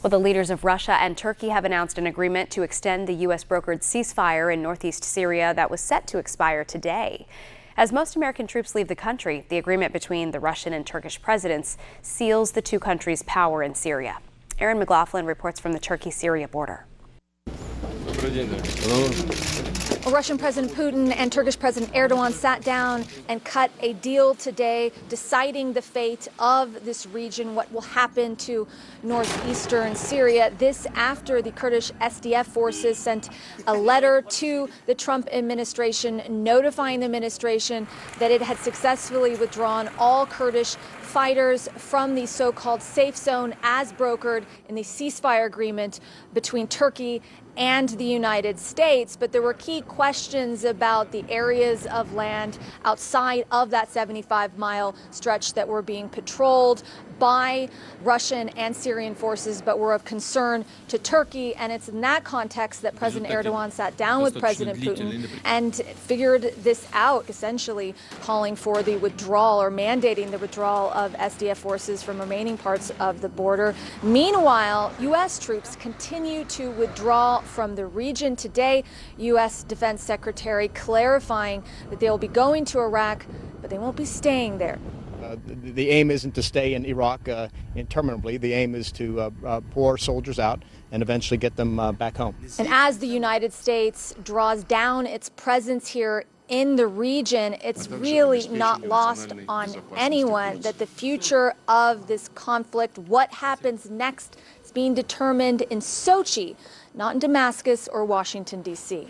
Well, the leaders of Russia and Turkey have announced an agreement to extend the U.S.-brokered ceasefire in northeast Syria that was set to expire today. As most American troops leave the country, the agreement between the Russian and Turkish presidents seals the two countries' power in Syria. Aaron McLaughlin reports from the Turkey-Syria border. Russian President Putin and Turkish President Erdogan sat down and cut a deal today, deciding the fate of this region, what will happen to northeastern Syria. This after the Kurdish SDF forces sent a letter to the Trump administration notifying the administration that it had successfully withdrawn all Kurdish fighters from the so-called safe zone as brokered in the ceasefire agreement between Turkey and the United States. But there were key questions about the areas of land outside of that 75-mile stretch that were being patrolled by Russian and Syrian forces, but were of concern to Turkey. And it's in that context that President Erdogan sat down with President Putin and figured this out, essentially calling for the withdrawal or mandating the withdrawal of SDF forces from remaining parts of the border. Meanwhile, U.S. troops continue to withdraw from the region. Today, U.S. Defense Secretary clarifying that they will be going to Iraq, but they won't be staying there. The aim isn't to stay in Iraq interminably. The aim is to pour soldiers out and eventually get them back home. And as the United States draws down its presence here in the region, it's really not lost on anyone that the future of this conflict, what happens next, is being determined in Sochi, not in Damascus or Washington, D.C.